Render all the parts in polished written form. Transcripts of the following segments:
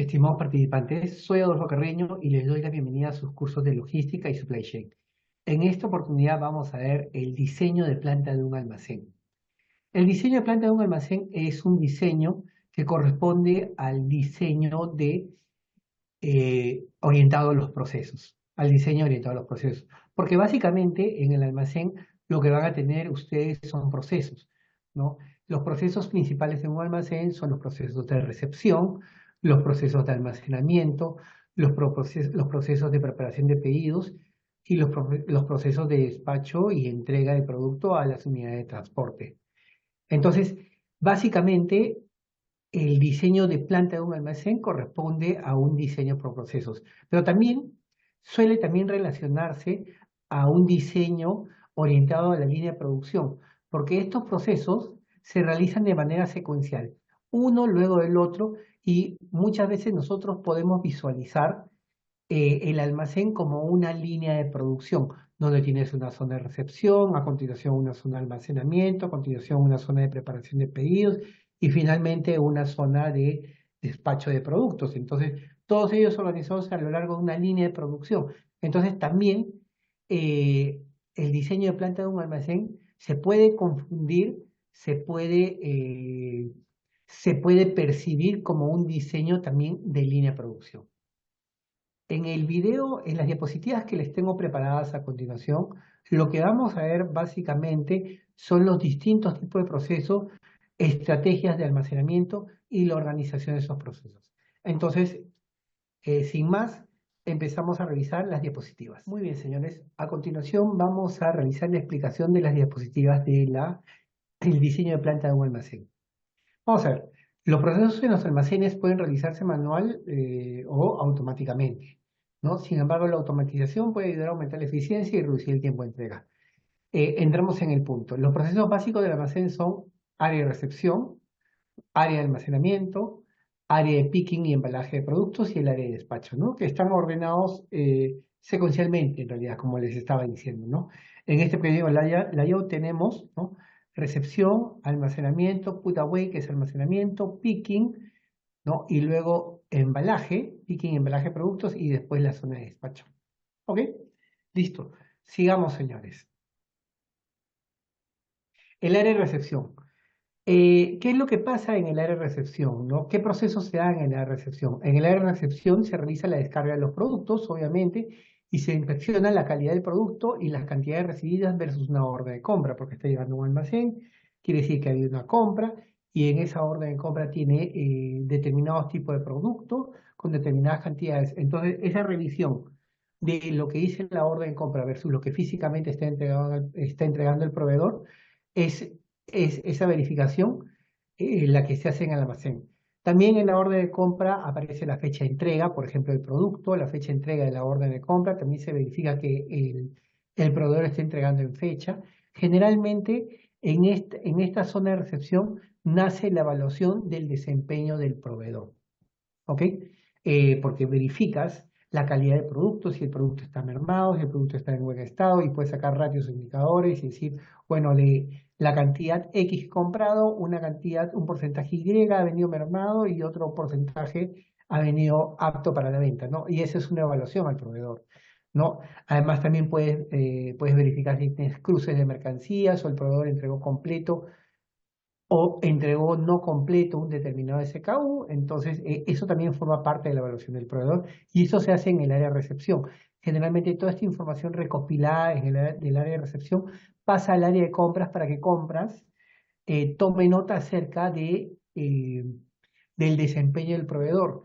Estimados participantes, soy Adolfo Carreño y les doy la bienvenida a sus cursos de logística y supply chain. En esta oportunidad vamos a ver el diseño de planta de un almacén. El diseño de planta de un almacén es un diseño que corresponde al diseño orientado a los procesos, al diseño orientado a los procesos. Porque básicamente en el almacén lo que van a tener ustedes son procesos, ¿no? Los procesos principales de un almacén son los procesos de recepción, los procesos de almacenamiento, los procesos de preparación de pedidos y los procesos de despacho y entrega de producto a las unidades de transporte. Entonces, básicamente, el diseño de planta de un almacén corresponde a un diseño por procesos, pero también suele también relacionarse a un diseño orientado a la línea de producción, porque estos procesos se realizan de manera secuencial, uno luego del otro, y muchas veces nosotros podemos visualizar el almacén como una línea de producción, donde tienes una zona de recepción, a continuación una zona de almacenamiento, a continuación una zona de preparación de pedidos y finalmente una zona de despacho de productos. Entonces, todos ellos organizados a lo largo de una línea de producción. Entonces, también eh, el diseño de planta de un almacén se puede confundir, se puede percibir como un diseño también de línea de producción. En el video, en las diapositivas que les tengo preparadas a continuación, lo que vamos a ver básicamente son los distintos tipos de procesos, estrategias de almacenamiento y la organización de esos procesos. Entonces, sin más, empezamos a revisar las diapositivas. Muy bien, señores. A continuación vamos a realizar la explicación de las diapositivas del diseño de planta de un almacén. Vamos a ver. Los procesos en los almacenes pueden realizarse manual o automáticamente, ¿no? Sin embargo, la automatización puede ayudar a aumentar la eficiencia y reducir el tiempo de entrega. Entramos en el punto. Los procesos básicos del almacén son área de recepción, área de almacenamiento, área de picking y embalaje de productos y el área de despacho, ¿no? Que están ordenados secuencialmente, en realidad, como les estaba diciendo, ¿no? En este pequeño layout tenemos, ¿no? Recepción, almacenamiento, put away, que es almacenamiento, picking, ¿no? Y luego embalaje, picking, embalaje de productos y después la zona de despacho. ¿Ok? Listo. Sigamos, señores. El área de recepción. ¿Qué es lo que pasa en el área de recepción, ¿no? ¿Qué procesos se dan en el área de recepción? En el área de recepción se realiza la descarga de los productos, obviamente, y se inspecciona la calidad del producto y las cantidades recibidas versus una orden de compra, porque está llegando a un almacén, quiere decir que hay una compra, y en esa orden de compra tiene determinados tipos de productos con determinadas cantidades. Entonces, esa revisión de lo que dice la orden de compra versus lo que físicamente está entregando el proveedor es esa verificación la que se hace en el almacén. También en la orden de compra aparece la fecha de entrega, por ejemplo, del producto, la fecha de entrega de la orden de compra. También se verifica que el proveedor esté entregando en fecha. Generalmente, en esta zona de recepción nace la evaluación del desempeño del proveedor. ¿Ok? Porque verificas la calidad del producto, si el producto está mermado, si el producto está en buen estado y puedes sacar ratios e indicadores y decir, bueno, de la cantidad X comprado, una cantidad, un porcentaje Y ha venido mermado y otro porcentaje ha venido apto para la venta, ¿no? Y esa es una evaluación al proveedor, ¿no? Además también puedes verificar si tienes cruces de mercancías o el proveedor entregó completo o entregó no completo un determinado SKU, entonces eso también forma parte de la evaluación del proveedor y eso se hace en el área de recepción. Generalmente toda esta información recopilada del área de recepción pasa al área de compras para que compras tome nota acerca del desempeño del proveedor.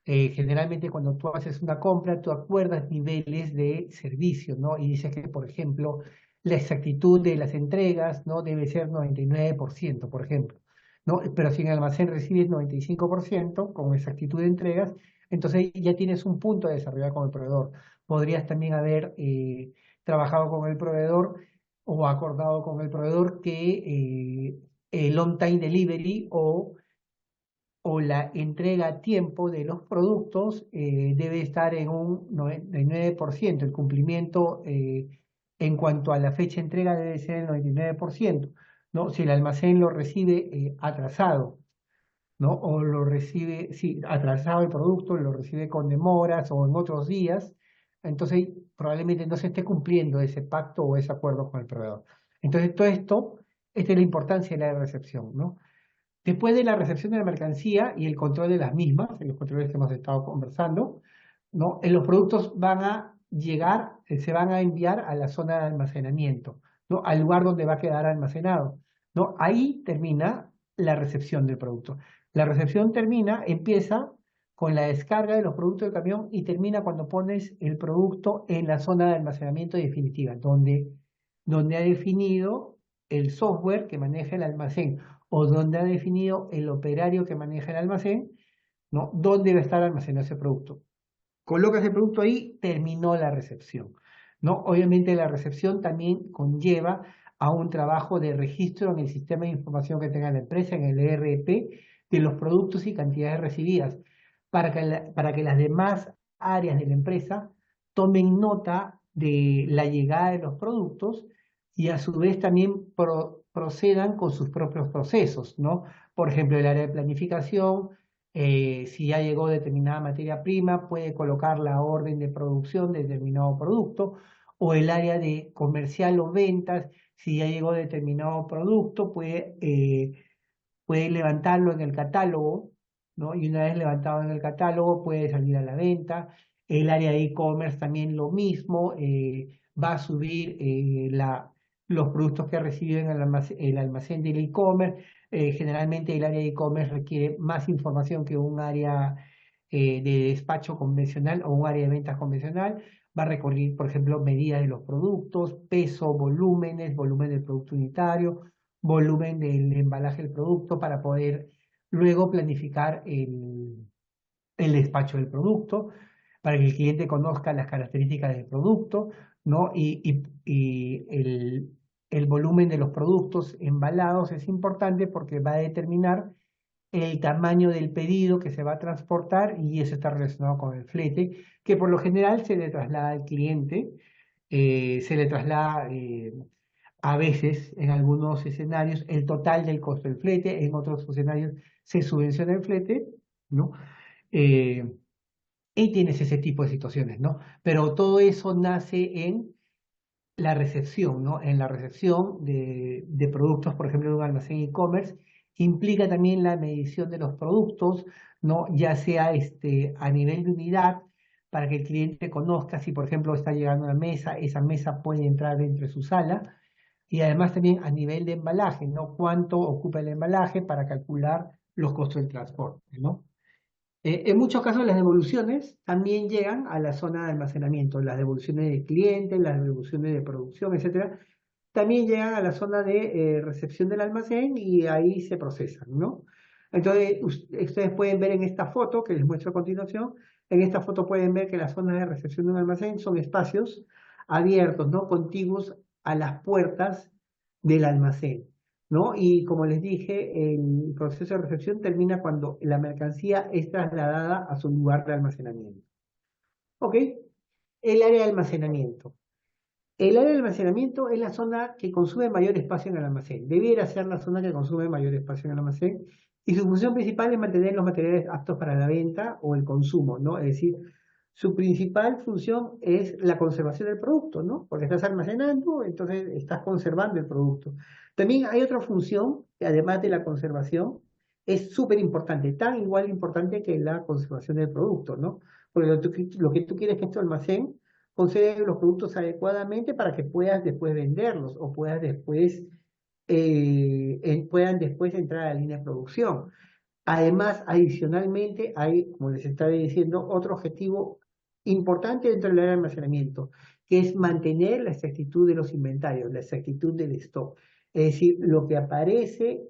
Generalmente cuando tú haces una compra, tú acuerdas niveles de servicio, ¿no? Y dices que, por ejemplo, la exactitud de las entregas, ¿no? Debe ser 99%, por ejemplo, ¿no? Pero si en el almacén recibes 95% con exactitud de entregas, entonces ya tienes un punto de desarrollar con el proveedor. Podrías también haber trabajado con el proveedor o acordado con el proveedor que el on-time delivery o la entrega a tiempo de los productos debe estar en un 99%. El cumplimiento en cuanto a la fecha de entrega debe ser el 99%, ¿no? Si el almacén lo recibe atrasado, ¿no? O lo recibe, sí, atrasado el producto, lo recibe con demoras o en otros días, entonces probablemente no se esté cumpliendo ese pacto o ese acuerdo con el proveedor. Entonces, todo esto, esta es la importancia de la recepción, ¿no? Después de la recepción de la mercancía y el control de las mismas, en los controles que hemos estado conversando, ¿no? Los productos van a llegar, se van a enviar a la zona de almacenamiento, ¿no? Al lugar donde va a quedar almacenado, ¿no? Ahí termina la recepción del producto. La recepción termina, empieza con la descarga de los productos del camión y termina cuando pones el producto en la zona de almacenamiento definitiva, donde ha definido el software que maneja el almacén o donde ha definido el operario que maneja el almacén, ¿no? Dónde va a estar almacenado ese producto. Colocas el producto ahí, terminó la recepción, ¿no? Obviamente la recepción también conlleva a un trabajo de registro en el sistema de información que tenga la empresa, en el ERP, de los productos y cantidades recibidas, para que las demás áreas de la empresa tomen nota de la llegada de los productos y a su vez también procedan con sus propios procesos, ¿no? Por ejemplo, el área de planificación, si ya llegó determinada materia prima, puede colocar la orden de producción de determinado producto, o el área de comercial o ventas, si ya llegó determinado producto, puede levantarlo en el catálogo, ¿no? Y una vez levantado en el catálogo, puede salir a la venta. El área de e-commerce también lo mismo, va a subir los productos que reciben el almacén del e-commerce. Generalmente el área de e-commerce requiere más información que un área de despacho convencional o un área de ventas convencional. Va a recorrer, por ejemplo, medidas de los productos, peso, volúmenes, volumen del producto unitario, volumen del embalaje del producto para poder luego planificar el despacho del producto, para que el cliente conozca las características del producto, ¿no? Y el volumen de los productos embalados es importante porque va a determinar el tamaño del pedido que se va a transportar y eso está relacionado con el flete, que por lo general se le traslada al cliente, se le traslada a veces en algunos escenarios el total del costo del flete, en otros escenarios se subvenciona el flete, ¿no? Eh, y tienes ese tipo de situaciones, ¿no? Pero todo eso nace en la recepción, ¿no? En la recepción de productos, por ejemplo, de un almacén e-commerce, implica también la medición de los productos, ¿no? Ya sea a nivel de unidad, para que el cliente conozca si, por ejemplo, está llegando a una mesa, esa mesa puede entrar dentro de su sala, y además también a nivel de embalaje, ¿no? Cuánto ocupa el embalaje para calcular los costos del transporte, ¿no? En muchos casos las devoluciones también llegan a la zona de almacenamiento, las devoluciones de clientes, las devoluciones de producción, etcétera, también llegan a la zona de recepción del almacén y ahí se procesan, ¿no? Entonces, ustedes pueden ver en esta foto que les muestro a continuación, en esta foto pueden ver que las zonas de recepción de un almacén son espacios abiertos, ¿no? Contiguos a las puertas del almacén, ¿no? Y como les dije, el proceso de recepción termina cuando la mercancía es trasladada a su lugar de almacenamiento. ¿Ok? El área de almacenamiento. El área de almacenamiento es la zona que consume mayor espacio en el almacén. Debiera ser la zona que consume mayor espacio en el almacén. Y su función principal es mantener los materiales aptos para la venta o el consumo, ¿no? Es decir, su principal función es la conservación del producto, ¿no? Porque estás almacenando, entonces estás conservando el producto. También hay otra función, que además de la conservación, es súper importante, tan igual importante que la conservación del producto, ¿no? Porque lo que tú quieres es que este almacén conserve los productos adecuadamente para que puedas después venderlos o puedan después entrar a la línea de producción. Además, adicionalmente, hay, como les estaba diciendo, otro objetivo importante dentro del área de almacenamiento, que es mantener la exactitud de los inventarios, la exactitud del stock. Es decir, lo que aparece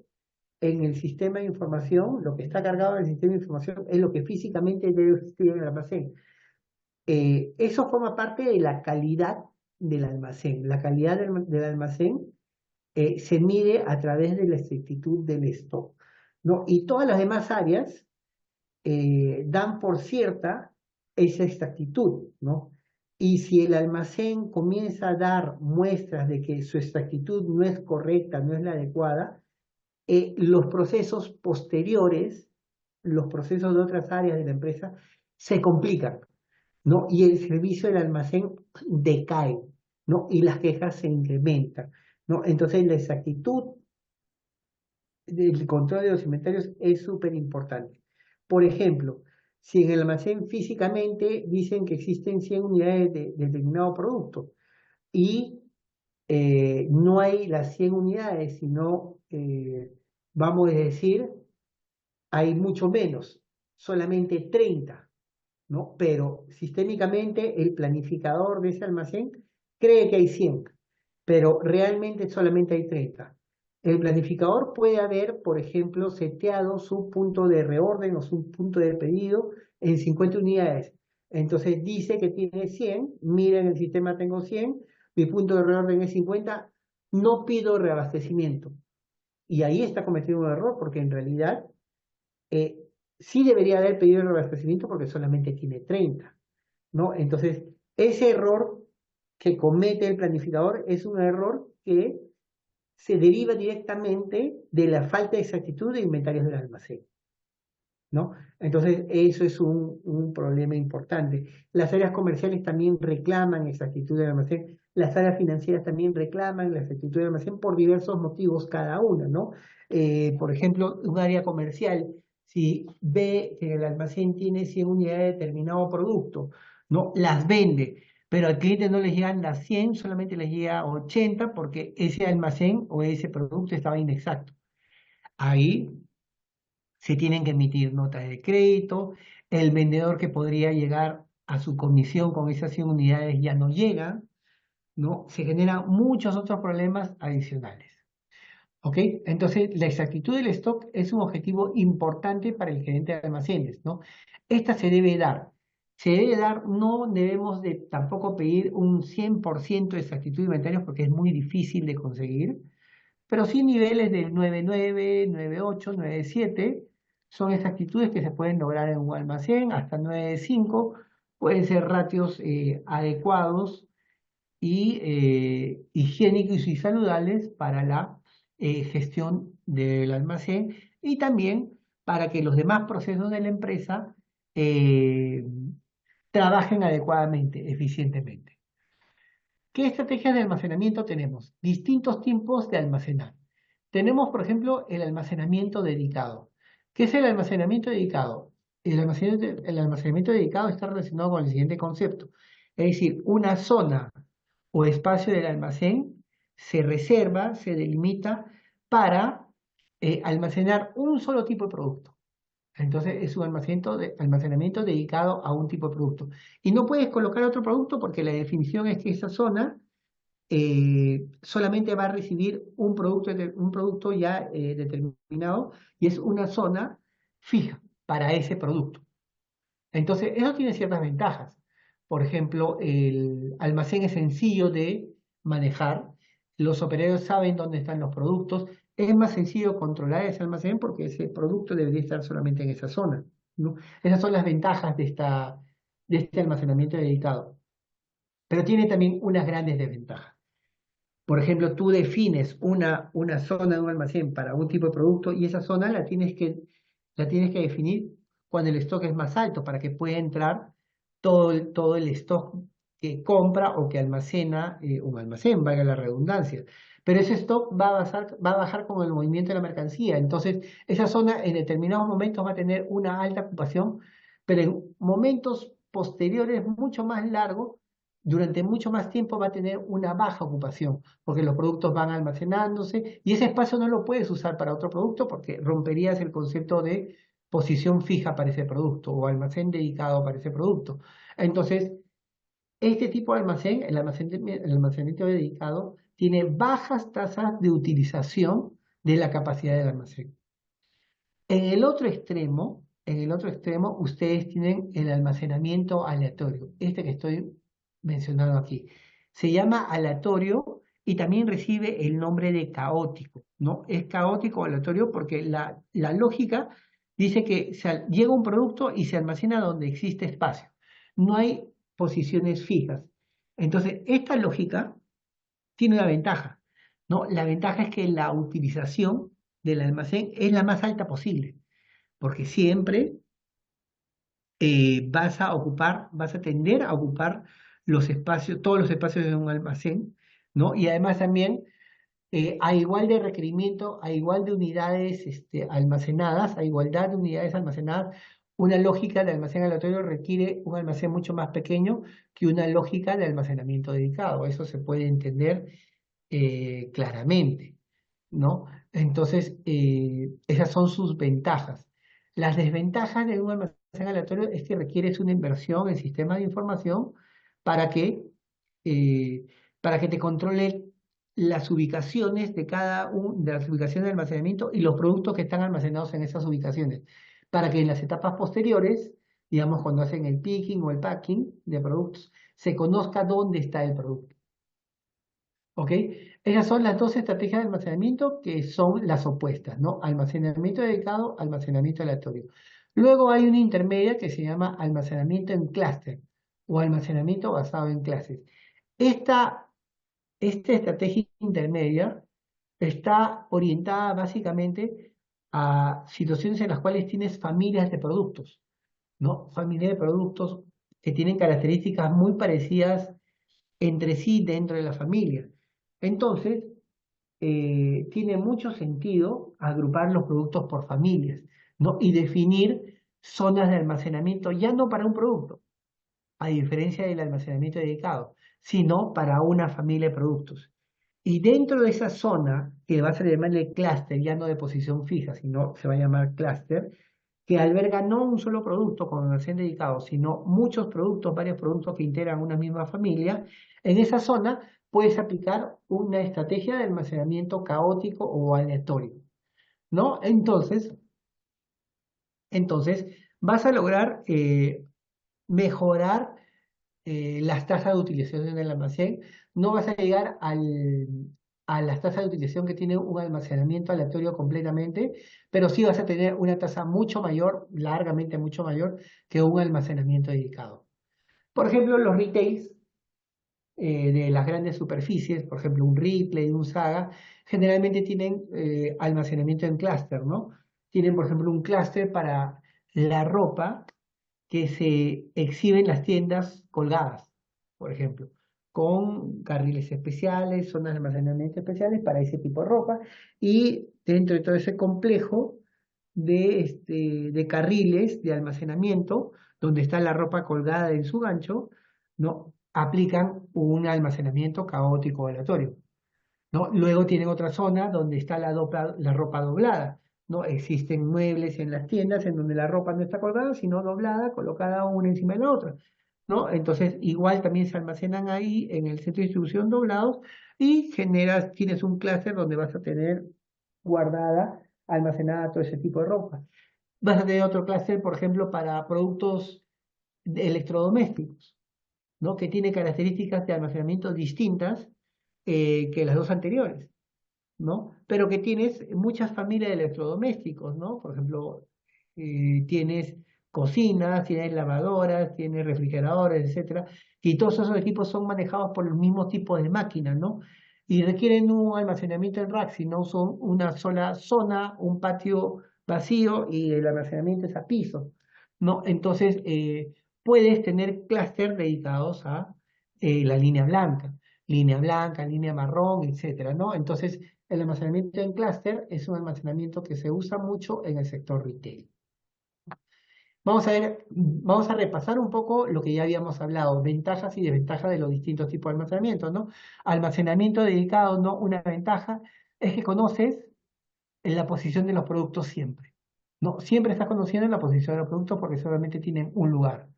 en el sistema de información, lo que está cargado en el sistema de información, es lo que físicamente debe existir en el almacén. Eso forma parte de la calidad del almacén. La calidad del almacén se mide a través de la exactitud del stock, ¿no? Y todas las demás áreas dan por cierta esa exactitud, ¿no? Y si el almacén comienza a dar muestras de que su exactitud no es correcta, no es la adecuada, los procesos posteriores los procesos de otras áreas de la empresa se complican, ¿no? Y el servicio del almacén decae, ¿no? Y las quejas se incrementan, ¿no? Entonces la exactitud del control de los inventarios es súper importante. Por ejemplo, si en el almacén físicamente dicen que existen 100 unidades de determinado producto y no hay las 100 unidades, sino, vamos a decir, hay mucho menos, solamente 30, ¿no? Pero sistémicamente el planificador de ese almacén cree que hay 100, pero realmente solamente hay 30. El planificador puede haber, por ejemplo, seteado su punto de reorden o su punto de pedido en 50 unidades. Entonces dice que tiene 100, mira en el sistema tengo 100, mi punto de reorden es 50, no pido reabastecimiento. Y ahí está cometiendo un error porque en realidad eh, sí debería haber pedido el reabastecimiento porque solamente tiene 30, ¿no? Entonces, ese error que comete el planificador es un error que se deriva directamente de la falta de exactitud de inventarios del almacén, ¿no? Entonces, eso es un problema importante. Las áreas comerciales también reclaman exactitud del almacén, las áreas financieras también reclaman la exactitud del almacén por diversos motivos cada una, ¿no? Por ejemplo, un área comercial, si ve que el almacén tiene 100 unidades de determinado producto, ¿no? Las vende, pero al cliente no le llegan las 100, solamente les llega 80 porque ese almacén o ese producto estaba inexacto. Ahí se tienen que emitir notas de crédito, el vendedor que podría llegar a su comisión con esas 100 unidades ya no llega, ¿no? Se generan muchos otros problemas adicionales, ¿ok? Entonces, la exactitud del stock es un objetivo importante para el gerente de almacenes, ¿no? Esta se debe dar, no debemos de tampoco pedir un 100% de exactitud de inventarios porque es muy difícil de conseguir, pero sí niveles del 9.9, 9.8, 9.7 son exactitudes que se pueden lograr en un almacén, hasta 9.5 pueden ser ratios adecuados y higiénicos y saludables para la gestión del almacén y también para que los demás procesos de la empresa eh, trabajen adecuadamente, eficientemente. ¿Qué estrategias de almacenamiento tenemos? Distintos tipos de almacenar. Tenemos, por ejemplo, el almacenamiento dedicado. ¿Qué es el almacenamiento dedicado? El almacenamiento dedicado está relacionado con el siguiente concepto. Es decir, una zona o espacio del almacén se reserva, se delimita para almacenar un solo tipo de producto. Entonces es un almacenamiento dedicado a un tipo de producto. Y no puedes colocar otro producto porque la definición es que esa zona solamente va a recibir un producto ya determinado y es una zona fija para ese producto. Entonces, eso tiene ciertas ventajas. Por ejemplo, el almacén es sencillo de manejar, los operarios saben dónde están los productos, es más sencillo controlar ese almacén porque ese producto debería estar solamente en esa zona, ¿no? Esas son las ventajas de este almacenamiento dedicado, pero tiene también unas grandes desventajas. Por ejemplo, tú defines una zona de un almacén para un tipo de producto y esa zona la tienes que definir cuando el stock es más alto para que pueda entrar todo el stock que compra o que almacena un almacén, valga la redundancia. Pero ese stock va a bajar con el movimiento de la mercancía. Entonces, esa zona en determinados momentos va a tener una alta ocupación, pero en momentos posteriores, mucho más largos, durante mucho más tiempo va a tener una baja ocupación, porque los productos van almacenándose y ese espacio no lo puedes usar para otro producto porque romperías el concepto de posición fija para ese producto o almacén dedicado para ese producto. Entonces, este tipo de almacén, el almacenamiento dedicado, tiene bajas tasas de utilización de la capacidad del almacén. En el otro extremo, ustedes tienen el almacenamiento aleatorio, este que estoy mencionando aquí. Se llama aleatorio y también recibe el nombre de caótico, ¿no? Es caótico o aleatorio porque la lógica dice que llega un producto y se almacena donde existe espacio. No hay posiciones fijas. Entonces, esta lógica tiene una ventaja, ¿no? La ventaja es que la utilización del almacén es la más alta posible. porque siempre vas a tender a ocupar los espacios, todos los espacios de un almacén, ¿no? Y además también, a igual de requerimiento, a igual de unidades almacenadas, a igualdad de unidades almacenadas, una lógica de almacén aleatorio requiere un almacén mucho más pequeño que una lógica de almacenamiento dedicado. Eso se puede entender claramente, ¿no? Entonces, esas son sus ventajas. Las desventajas de un almacén aleatorio es que requieres una inversión en sistemas de información para que, eh, para que te controle las ubicaciones de de las ubicaciones de almacenamiento y los productos que están almacenados en esas ubicaciones, para que en las etapas posteriores, digamos cuando hacen el picking o el packing de productos, se conozca dónde está el producto. ¿Ok? Esas son las dos estrategias de almacenamiento que son las opuestas, ¿no? Almacenamiento dedicado, almacenamiento aleatorio. Luego hay una intermedia que se llama almacenamiento en clúster o almacenamiento basado en clases. Esta, esta estrategia intermedia está orientada básicamente a situaciones en las cuales tienes familias de productos, ¿no? Familias de productos que tienen características muy parecidas entre sí dentro de la familia. Entonces, tiene mucho sentido agrupar los productos por familias, ¿no? Y definir zonas de almacenamiento ya no para un producto, a diferencia del almacenamiento dedicado, sino para una familia de productos. Y dentro de esa zona, que va a ser llamarle clúster, ya no de posición fija, sino se va a llamar clúster, que alberga no un solo producto con almacén dedicado, sino muchos productos, varios productos que integran una misma familia, en esa zona puedes aplicar una estrategia de almacenamiento caótico o aleatorio, ¿no? Entonces vas a lograr mejorar las tasas de utilización del almacén. No vas a llegar a las tasas de utilización que tiene un almacenamiento aleatorio completamente, pero sí vas a tener una tasa mucho mayor, largamente mucho mayor, que un almacenamiento dedicado. Por ejemplo, los retails de las grandes superficies, por ejemplo, un Ripley, un Saga, generalmente tienen almacenamiento en clúster, ¿no? Tienen, por ejemplo, un clúster para la ropa que se exhibe en las tiendas colgadas, por ejemplo, con carriles especiales, zonas de almacenamiento especiales para ese tipo de ropa, y dentro de todo ese complejo de carriles de almacenamiento, donde está la ropa colgada en su gancho, ¿no? Aplican un almacenamiento caótico aleatorio, ¿no? Luego tienen otra zona donde está la ropa doblada, ¿no? Existen muebles en las tiendas en donde la ropa no está colgada, sino doblada, colocada una encima de la otra, ¿no? Entonces, igual también se almacenan ahí en el centro de distribución doblados y tienes un clúster donde vas a tener guardada, almacenada todo ese tipo de ropa. Vas a tener otro clúster, por ejemplo, para productos electrodomésticos, ¿no? Que tiene características de almacenamiento distintas que las dos anteriores, ¿no? Pero que tienes muchas familias de electrodomésticos, ¿no? Por ejemplo, tienes cocinas, tienes lavadoras, tienes refrigeradores, etcétera, y todos esos equipos son manejados por los mismos tipos de máquinas, ¿no? Y requieren un almacenamiento en rack, si no son una sola zona, un patio vacío y el almacenamiento es a piso, ¿no? Entonces, puedes tener clúster dedicados a línea blanca, línea marrón, etcétera, ¿no? Entonces, el almacenamiento en clúster es un almacenamiento que se usa mucho en el sector retail. Vamos a repasar un poco lo que ya habíamos hablado, ventajas y desventajas de los distintos tipos de almacenamiento, ¿no? Almacenamiento dedicado, ¿no? Una ventaja es que conoces la posición de los productos siempre, ¿no? Siempre estás conociendo la posición de los productos porque solamente tienen un lugar.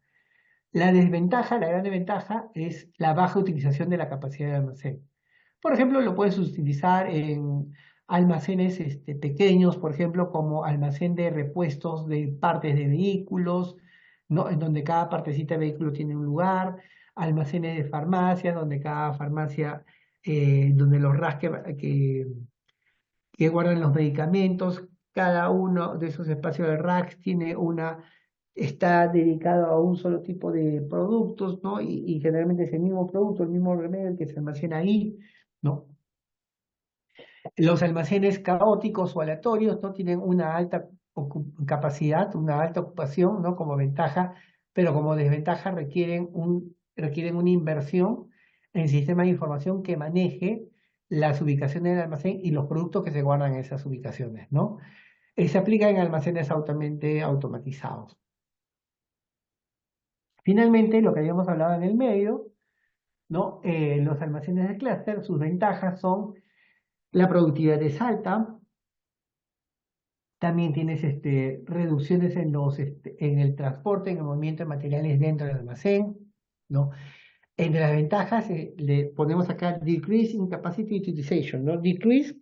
La desventaja, la gran desventaja, es la baja utilización de la capacidad de almacén. Por ejemplo, lo puedes utilizar en almacenes pequeños, por ejemplo, como almacén de repuestos de partes de vehículos, ¿no? En donde cada partecita de vehículo tiene un lugar, almacenes de farmacias, donde cada farmacia, donde los racks que guardan los medicamentos, cada uno de esos espacios de racks está dedicado a un solo tipo de productos, ¿no? Y generalmente es el mismo producto, el mismo remedio el que se almacena ahí, ¿no? Los almacenes caóticos o aleatorios no tienen una alta capacidad, una alta ocupación, ¿no? Como ventaja, pero como desventaja requieren una inversión en sistemas de información que maneje las ubicaciones del almacén y los productos que se guardan en esas ubicaciones, ¿no? Se aplica en almacenes altamente automatizados. Finalmente, lo que habíamos hablado en el medio, ¿no? Los almacenes de clúster, sus ventajas son la productividad es alta, también tienes reducciones en el transporte, en el movimiento de materiales dentro del almacén, ¿no? Entre las ventajas le ponemos acá decrease in capacity utilization, ¿no? Decrease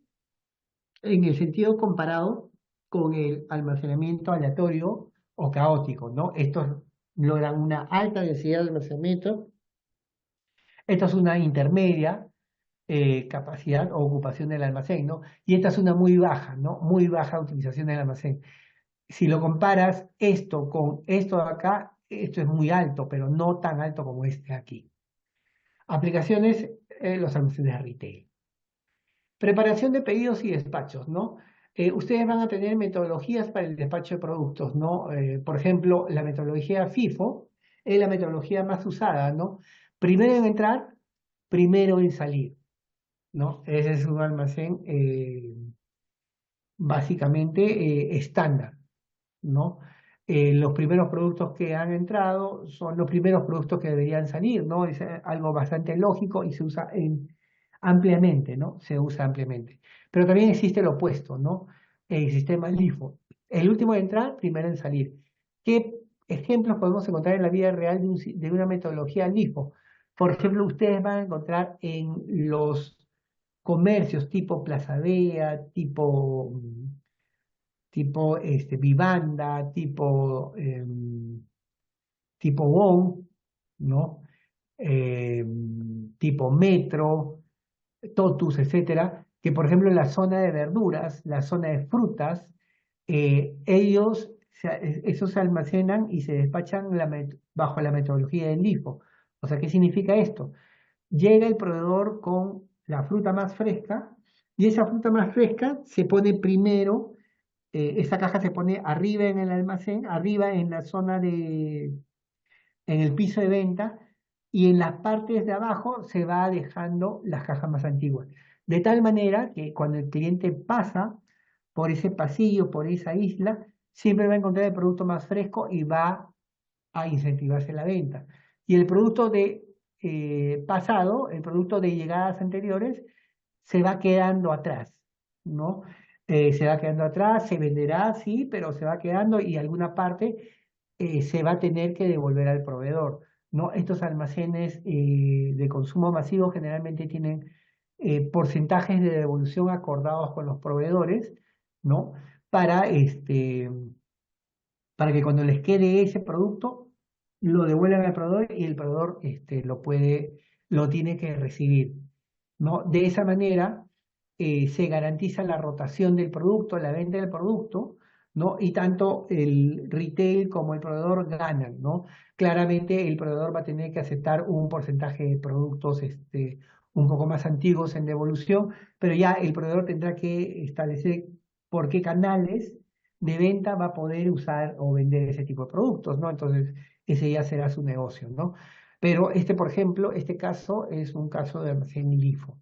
en el sentido comparado con el almacenamiento aleatorio o caótico, ¿no? Estos logran una alta densidad de almacenamiento, esto es una intermedia capacidad o ocupación del almacén, ¿no? Y esta es una muy baja, ¿no? Muy baja utilización del almacén. Si lo comparas esto con esto de acá, esto es muy alto, pero no tan alto como este aquí. Aplicaciones, los almacenes de retail. Preparación de pedidos y despachos, ¿no? Ustedes van a tener metodologías para el despacho de productos, ¿no? Por ejemplo, la metodología FIFO es la metodología más usada, ¿no? Primero en entrar, primero en salir, ¿no? Ese es un almacén básicamente estándar, ¿no? Los primeros productos que han entrado son los primeros productos que deberían salir, ¿no? Es algo bastante lógico y se usa ampliamente, ¿no? Se usa ampliamente. Pero también existe lo opuesto, ¿no? El sistema LIFO. El último en entrar, primero en salir. ¿Qué ejemplos podemos encontrar en la vida real de una metodología LIFO? Por ejemplo, ustedes van a encontrar en los comercios tipo Plaza Vea, tipo Vivanda, tipo Bon, ¿no? Tipo Metro, Totus, etcétera, que por ejemplo en la zona de verduras, la zona de frutas, esos se almacenan y se despachan bajo la metodología del LIFO. O sea, ¿qué significa esto? Llega el proveedor con la fruta más fresca y esa fruta más fresca se pone primero, esa caja se pone arriba en el almacén, arriba en la zona en el piso de venta y en las partes de abajo se va dejando las cajas más antiguas. De tal manera que cuando el cliente pasa por ese pasillo, por esa isla, siempre va a encontrar el producto más fresco y va a incentivarse la venta. Y el producto de pasado, el producto de llegadas anteriores, se va quedando atrás, ¿no? Se va quedando atrás, se venderá, sí, pero se va quedando y alguna parte se va a tener que devolver al proveedor, ¿no? Estos almacenes de consumo masivo generalmente tienen porcentajes de devolución acordados con los proveedores, ¿no? Para, para que cuando les quede ese producto, lo devuelvan al proveedor y el proveedor lo tiene que recibir, ¿no? De esa manera se garantiza la rotación del producto, la venta del producto, ¿no? Y tanto el retail como el proveedor ganan, ¿no? Claramente el proveedor va a tener que aceptar un porcentaje de productos un poco más antiguos en devolución, pero ya el proveedor tendrá que establecer por qué canales de venta va a poder usar o vender ese tipo de productos, ¿no? Entonces, ese ya será su negocio, ¿no? Pero por ejemplo, este caso es un caso de almacén LIFO,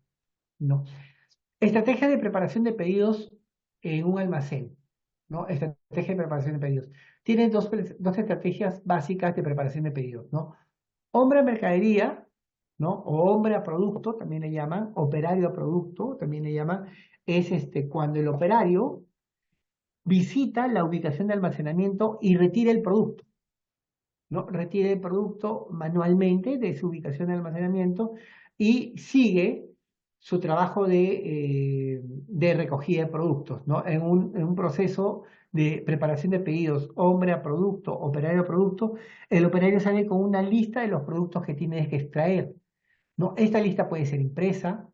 ¿no? Estrategia de preparación de pedidos en un almacén, ¿no? Estrategia de preparación de pedidos. Tiene dos estrategias básicas de preparación de pedidos, ¿no? Hombre a mercadería, ¿no? O hombre a producto, también le llaman, operario a producto, también le llaman, es cuando el operario visita la ubicación de almacenamiento y retira el producto, ¿no? Retira el producto manualmente de su ubicación de almacenamiento y sigue su trabajo de recogida de productos, ¿no? En un proceso de preparación de pedidos, hombre a producto, operario a producto, el operario sale con una lista de los productos que tiene que extraer, ¿no? Esta lista puede ser impresa.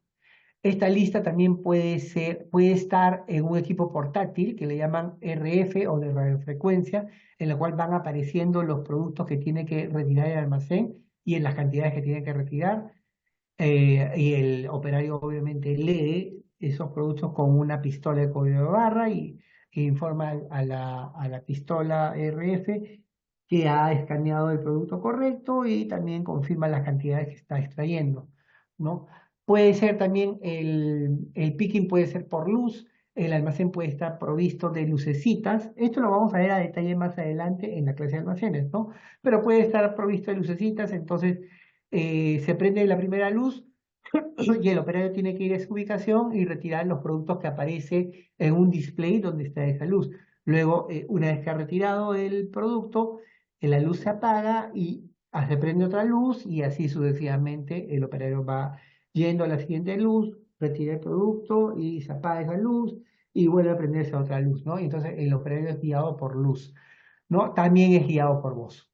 Esta lista también puede estar en un equipo portátil que le llaman RF o de radiofrecuencia, en la cual van apareciendo los productos que tiene que retirar el almacén y en las cantidades que tiene que retirar. Y el operario obviamente lee esos productos con una pistola de código de barra y que informa a la pistola RF que ha escaneado el producto correcto y también confirma las cantidades que está extrayendo, ¿no? Puede ser también el picking puede ser por luz, el almacén puede estar provisto de lucecitas. Esto lo vamos a ver a detalle más adelante en la clase de almacenes, ¿no? Pero puede estar provisto de lucecitas, entonces se prende la primera luz y el operario tiene que ir a su ubicación y retirar los productos que aparece en un display donde está esa luz. Luego, una vez que ha retirado el producto, la luz se apaga y se prende otra luz y así sucesivamente el operario va yendo a la siguiente luz, retira el producto y se apaga esa luz y vuelve a prenderse otra luz, ¿no? Y entonces el operario es guiado por luz, ¿no? También es guiado por voz.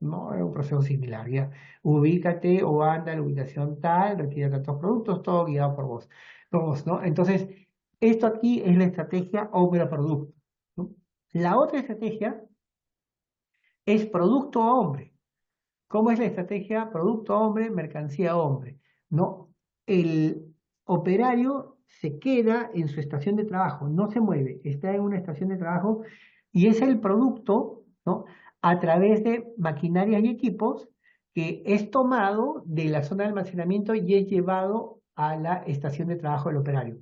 ¿No? Es un proceso similar, ¿ya? Ubícate o anda a la ubicación tal, retira tantos productos, todo guiado por vos, ¿no? Entonces, esto aquí es la estrategia hombre-producto, ¿no? La otra estrategia es producto a hombre. ¿Cómo es la estrategia producto a hombre, mercancía a hombre? ¿No? El operario se queda en su estación de trabajo, no se mueve, está en una estación de trabajo y es el producto, ¿no? A través de maquinarias y equipos que es tomado de la zona de almacenamiento y es llevado a la estación de trabajo del operario.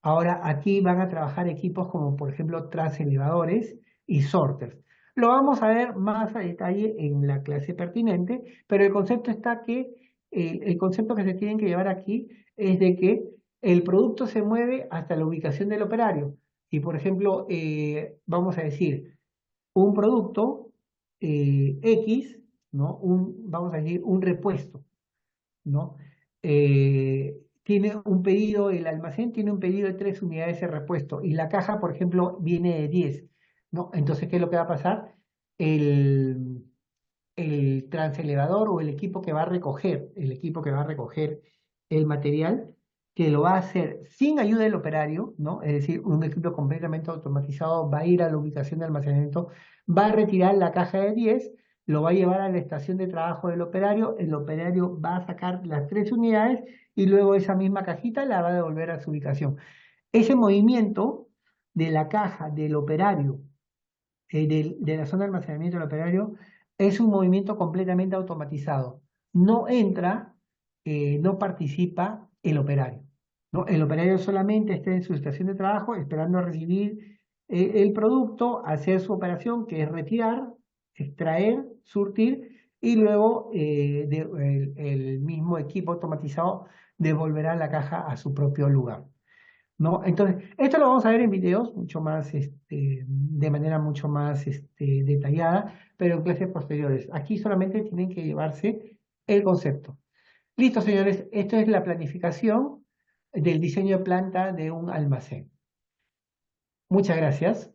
Ahora, aquí van a trabajar equipos como, por ejemplo, transelevadores y sorters. Lo vamos a ver más a detalle en la clase pertinente, pero el concepto está que, el concepto que se tienen que llevar aquí es de que el producto se mueve hasta la ubicación del operario. Y, por ejemplo, vamos a decir, un producto X, ¿no? Vamos a decir, un repuesto, ¿no? Tiene un pedido, el almacén tiene un pedido de 3 unidades de repuesto y la caja, por ejemplo, viene de 10, ¿no? Entonces, ¿qué es lo que va a pasar? El, el transelevador o el equipo que va a recoger el material, que lo va a hacer sin ayuda del operario, ¿no? Es decir, un equipo completamente automatizado va a ir a la ubicación de almacenamiento, va a retirar la caja de 10, lo va a llevar a la estación de trabajo del operario, el operario va a sacar las 3 unidades y luego esa misma cajita la va a devolver a su ubicación. Ese movimiento de la caja del operario de la zona de almacenamiento del operario es un movimiento completamente automatizado. No entra, no participa el operario, ¿no? El operario solamente está en su estación de trabajo esperando a recibir el producto, hacer su operación, que es retirar, extraer, surtir, y luego el mismo equipo automatizado devolverá la caja a su propio lugar. ¿No? Entonces, esto lo vamos a ver en videos mucho más, de manera mucho más detallada, pero en clases posteriores. Aquí solamente tienen que llevarse el concepto. Listo, señores, esto es la planificación del diseño de planta de un almacén. Muchas gracias.